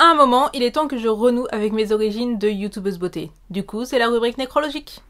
un moment, il est temps que je renoue avec mes origines de youtubeuse beauté. Du coup, c'est la rubrique nécrologique.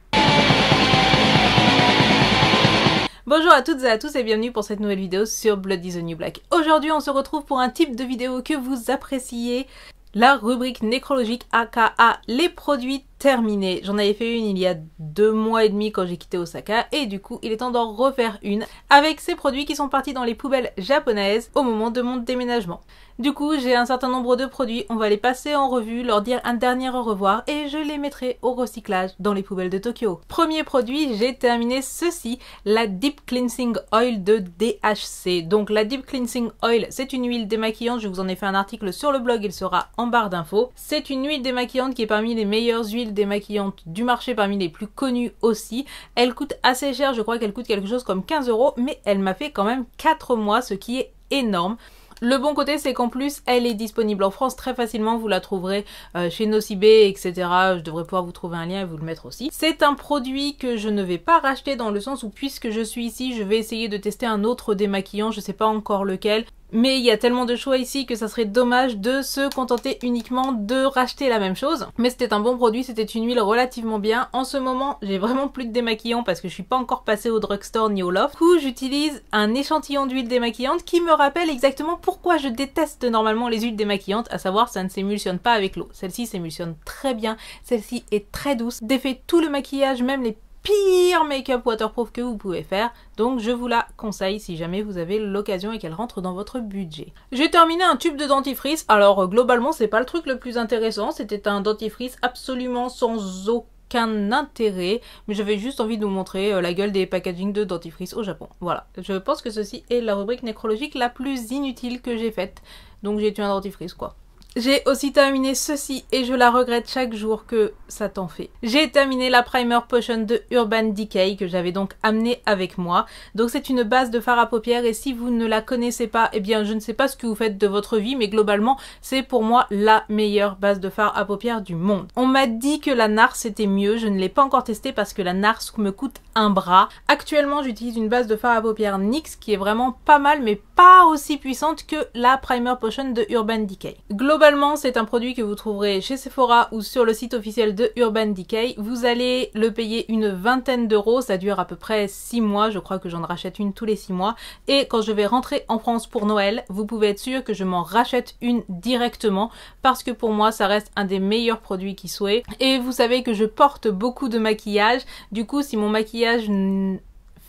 Bonjour à toutes et à tous et bienvenue pour cette nouvelle vidéo sur Blood is the New Black. Aujourd'hui, on se retrouve pour un type de vidéo que vous appréciez, la rubrique nécrologique aka les produits terminés. J'en avais fait une il y a 2 mois et demi quand j'ai quitté Osaka et du coup il est temps d'en refaire une avec ces produits qui sont partis dans les poubelles japonaises au moment de mon déménagement. Du coup j'ai un certain nombre de produits, on va les passer en revue, leur dire un dernier au revoir et je les mettrai au recyclage dans les poubelles de Tokyo. Premier produit, j'ai terminé ceci, la Deep Cleansing Oil de DHC. Donc la Deep Cleansing Oil, c'est une huile démaquillante, je vous en ai fait un article sur le blog, il sera en barre d'infos. C'est une huile démaquillante qui est parmi les meilleures huiles démaquillantes du marché, parmi les plus connues aussi. Elle coûte assez cher, je crois qu'elle coûte quelque chose comme 15 €, mais elle m'a fait quand même 4 mois, ce qui est énorme. Le bon côté, c'est qu'en plus, elle est disponible en France très facilement. Vous la trouverez chez Nocibé, etc. Je devrais pouvoir vous trouver un lien et vous le mettre aussi. C'est un produit que je ne vais pas racheter dans le sens où, puisque je suis ici, je vais essayer de tester un autre démaquillant. Je sais pas encore lequel. Mais il y a tellement de choix ici que ça serait dommage de se contenter uniquement de racheter la même chose. Mais c'était un bon produit, c'était une huile relativement bien. En ce moment, j'ai vraiment plus de démaquillant parce que je suis pas encore passée au drugstore ni au loft. Du coup, j'utilise un échantillon d'huile démaquillante qui me rappelle exactement pourquoi je déteste normalement les huiles démaquillantes, à savoir ça ne s'émulsionne pas avec l'eau. Celle-ci s'émulsionne très bien, celle-ci est très douce, défait tout le maquillage, même les pire make-up waterproof que vous pouvez faire, donc je vous la conseille si jamais vous avez l'occasion et qu'elle rentre dans votre budget. J'ai terminé un tube de dentifrice, alors globalement c'est pas le truc le plus intéressant, c'était un dentifrice absolument sans aucun intérêt, mais j'avais juste envie de vous montrer la gueule des packaging de dentifrice au Japon. Voilà, je pense que ceci est la rubrique nécrologique la plus inutile que j'ai faite, donc j'ai tué un dentifrice quoi. J'ai aussi terminé ceci et je la regrette chaque jour que ça t'en fait. J'ai terminé la Primer Potion de Urban Decay que j'avais donc amené avec moi. Donc c'est une base de fard à paupières et si vous ne la connaissez pas, eh bien je ne sais pas ce que vous faites de votre vie, mais globalement c'est pour moi la meilleure base de fard à paupières du monde. On m'a dit que la NARS était mieux, je ne l'ai pas encore testé parce que la NARS me coûte un bras. Actuellement j'utilise une base de fard à paupières NYX qui est vraiment pas mal mais pas aussi puissante que la Primer Potion de Urban Decay. Globalement, c'est un produit que vous trouverez chez Sephora ou sur le site officiel de Urban Decay. Vous allez le payer une vingtaine d'euros, ça dure à peu près 6 mois, je crois que j'en rachète une tous les 6 mois. Et quand je vais rentrer en France pour Noël, vous pouvez être sûr que je m'en rachète une directement parce que pour moi, ça reste un des meilleurs produits qui soit. Et vous savez que je porte beaucoup de maquillage, du coup si mon maquillage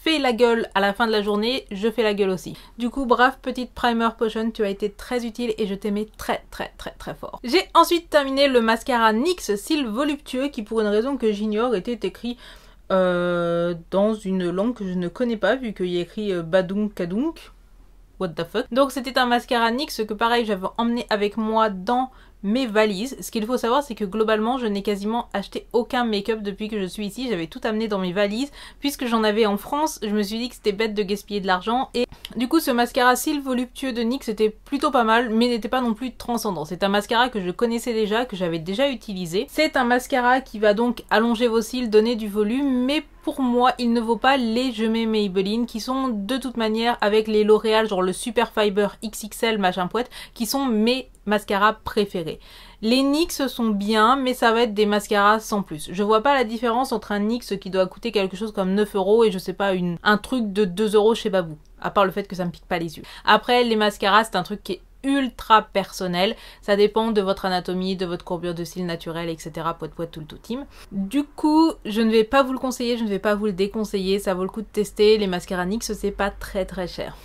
fais la gueule à la fin de la journée, je fais la gueule aussi. Du coup, brave petite Primer Potion, tu as été très utile et je t'aimais très fort. J'ai ensuite terminé le mascara NYX Cils Voluptueux qui pour une raison que j'ignore était écrit dans une langue que je ne connais pas vu qu'il y a écrit Badunk Kadunk. What the fuck. Donc c'était un mascara NYX que pareil j'avais emmené avec moi dans mes valises. Ce qu'il faut savoir c'est que globalement je n'ai quasiment acheté aucun make-up depuis que je suis ici, j'avais tout amené dans mes valises puisque j'en avais en France, je me suis dit que c'était bête de gaspiller de l'argent et du coup ce mascara Cils Voluptueux de NYX était plutôt pas mal mais n'était pas non plus transcendant. C'est un mascara que je connaissais déjà, que j'avais déjà utilisé. C'est un mascara qui va donc allonger vos cils, donner du volume mais pour moi il ne vaut pas les Je mets Maybelline qui sont de toute manière avec les L'Oréal genre le Super Fiber XXL machin poète qui sont mes mascaras préférés. Les NYX sont bien mais ça va être des mascaras sans plus. Je vois pas la différence entre un NYX qui doit coûter quelque chose comme 9 € et je sais pas un truc de 2 € chez Babou. À part le fait que ça me pique pas les yeux. Après les mascaras c'est un truc qui est ultra personnel, ça dépend de votre anatomie, de votre courbure de cils naturelle, etc. Poète tout le tout team. Du coup, je ne vais pas vous le conseiller, je ne vais pas vous le déconseiller, ça vaut le coup de tester. Les mascaras NYX, c'est pas très cher.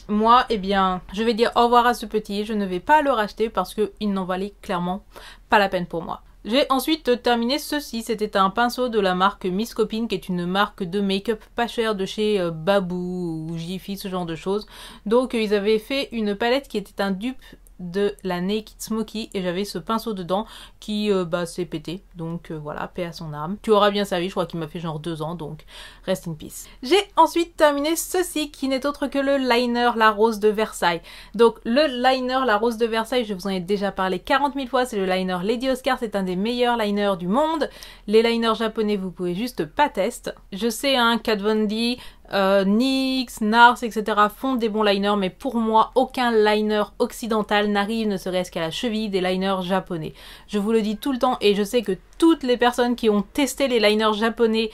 Moi, eh bien, je vais dire au revoir à ce petit, je ne vais pas le racheter parce qu'il n'en valait clairement pas la peine pour moi. J'ai ensuite terminé ceci, c'était un pinceau de la marque Miss Copine qui est une marque de make-up pas chère de chez Babou ou Jiffy, ce genre de choses. Donc ils avaient fait une palette qui était un dupe de la Naked Smoky et j'avais ce pinceau dedans qui s'est pété, donc voilà, paix à son âme. Tu auras bien servi, je crois qu'il m'a fait genre 2 ans, donc rest in peace. J'ai ensuite terminé ceci qui n'est autre que le liner La Rose de Versailles. Donc le liner La Rose de Versailles, je vous en ai déjà parlé 40 000 fois, c'est le liner Lady Oscar, c'est un des meilleurs liners du monde. Les liners japonais vous pouvez juste pas tester. Je sais hein, Kat Von D, NYX, NARS, etc. font des bons liners, mais pour moi, aucun liner occidental n'arrive ne serait-ce qu'à la cheville des liners japonais. Je vous le dis tout le temps et je sais que toutes les personnes qui ont testé les liners japonais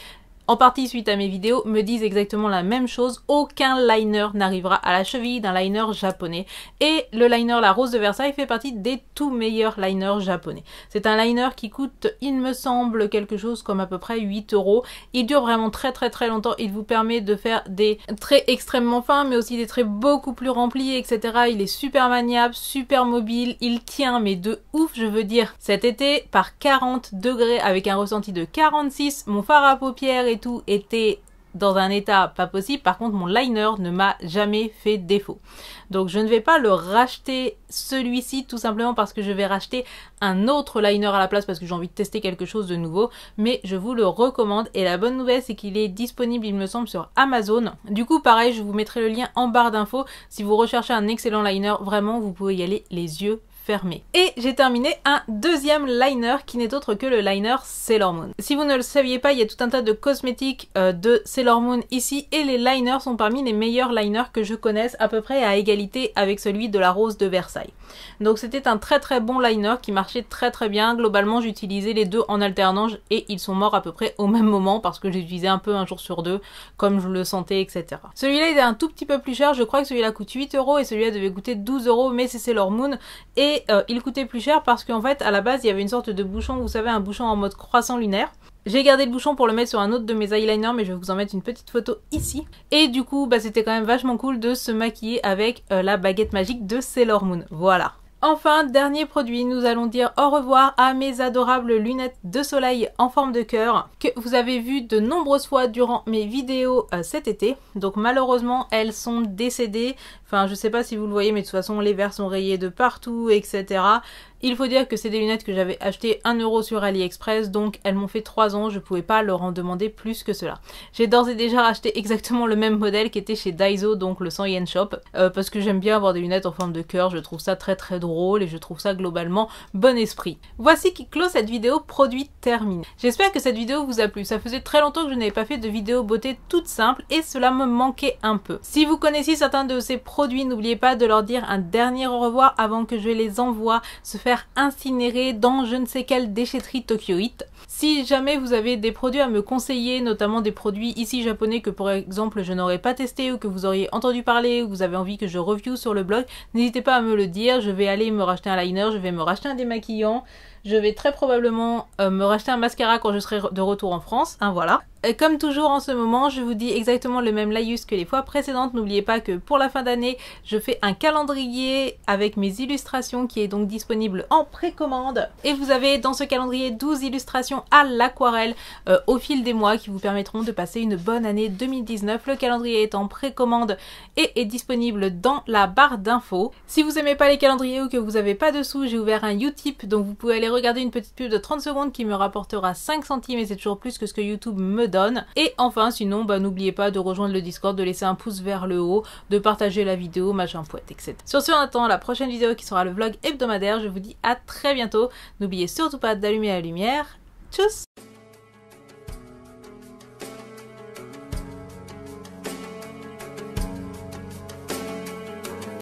en partie suite à mes vidéos, me disent exactement la même chose. Aucun liner n'arrivera à la cheville d'un liner japonais. Et le liner La Rose de Versailles fait partie des tout meilleurs liners japonais. C'est un liner qui coûte, il me semble, quelque chose comme à peu près 8 €. Il dure vraiment très longtemps. Il vous permet de faire des traits extrêmement fins, mais aussi des traits beaucoup plus remplis, etc. Il est super maniable, super mobile. Il tient, mais de ouf, je veux dire. Cet été, par 40 degrés, avec un ressenti de 46, mon fard à paupières et tout était dans un état pas possible. Par contre, mon liner ne m'a jamais fait défaut. Donc je ne vais pas le racheter celui-ci tout simplement parce que je vais racheter un autre liner à la place parce que j'ai envie de tester quelque chose de nouveau. Mais je vous le recommande et la bonne nouvelle c'est qu'il est disponible il me semble sur Amazon. Du coup pareil, je vous mettrai le lien en barre d'infos. Si vous recherchez un excellent liner, vraiment vous pouvez y aller les yeux fermé. Et j'ai terminé un deuxième liner qui n'est autre que le liner Sailor Moon. Si vous ne le saviez pas, il y a tout un tas de cosmétiques de Sailor Moon ici et les liners sont parmi les meilleurs liners que je connaisse, à peu près à égalité avec celui de La Rose de Versailles. Donc c'était un très bon liner qui marchait très bien. Globalement j'utilisais les deux en alternance et ils sont morts à peu près au même moment parce que j'ai utilisé un peu un jour sur deux comme je le sentais, etc. Celui-là il est un tout petit peu plus cher, je crois que celui-là coûte 8 € et celui-là devait coûter 12 € mais c'est Sailor Moon et il coûtait plus cher parce qu'en fait à la base il y avait une sorte de bouchon, vous savez, un bouchon en mode croissant lunaire. J'ai gardé le bouchon pour le mettre sur un autre de mes eyeliners mais je vais vous en mettre une petite photo ici. Et du coup bah, c'était quand même vachement cool de se maquiller avec la baguette magique de Sailor Moon. Voilà. Enfin, dernier produit, nous allons dire au revoir à mes adorables lunettes de soleil en forme de cœur que vous avez vues de nombreuses fois durant mes vidéos cet été. Donc malheureusement, elles sont décédées. Enfin, je sais pas si vous le voyez, mais de toute façon, les verres sont rayés de partout, etc. Il faut dire que c'est des lunettes que j'avais achetées 1 € sur AliExpress, donc elles m'ont fait 3 ans, je pouvais pas leur en demander plus que cela. J'ai d'ores et déjà racheté exactement le même modèle qui était chez Daiso, donc le 100 yen shop, parce que j'aime bien avoir des lunettes en forme de cœur, je trouve ça très drôle et je trouve ça globalement bon esprit. Voici qui clôt cette vidéo produit terminée. J'espère que cette vidéo vous a plu, ça faisait très longtemps que je n'avais pas fait de vidéo beauté toute simple et cela me manquait un peu. Si vous connaissez certains de ces produits, n'oubliez pas de leur dire un dernier au revoir avant que je les envoie se faire incinérer dans je ne sais quelle déchetterie tokyoïte. Si jamais vous avez des produits à me conseiller, notamment des produits ici japonais que par exemple je n'aurais pas testé ou que vous auriez entendu parler ou que vous avez envie que je review sur le blog, n'hésitez pas à me le dire. Je vais aller me racheter un liner, je vais me racheter un démaquillant, je vais très probablement me racheter un mascara quand je serai de retour en France, hein, voilà. Et comme toujours en ce moment, je vous dis exactement le même laïus que les fois précédentes. N'oubliez pas que pour la fin d'année, je fais un calendrier avec mes illustrations qui est donc disponible en précommande. Et vous avez dans ce calendrier 12 illustrations à l'aquarelle au fil des mois qui vous permettront de passer une bonne année 2019. Le calendrier est en précommande et est disponible dans la barre d'infos. Si vous n'aimez pas les calendriers ou que vous n'avez pas de sous, j'ai ouvert un Utip, donc vous pouvez aller regarder une petite pub de 30 secondes qui me rapportera 5 centimes et c'est toujours plus que ce que YouTube me donne. Et enfin sinon bah, n'oubliez pas de rejoindre le Discord, de laisser un pouce vers le haut, de partager la vidéo, machin fouette, etc. Sur ce, en attendant la prochaine vidéo qui sera le vlog hebdomadaire, je vous dis à très bientôt. N'oubliez surtout pas d'allumer la lumière. Tchuss!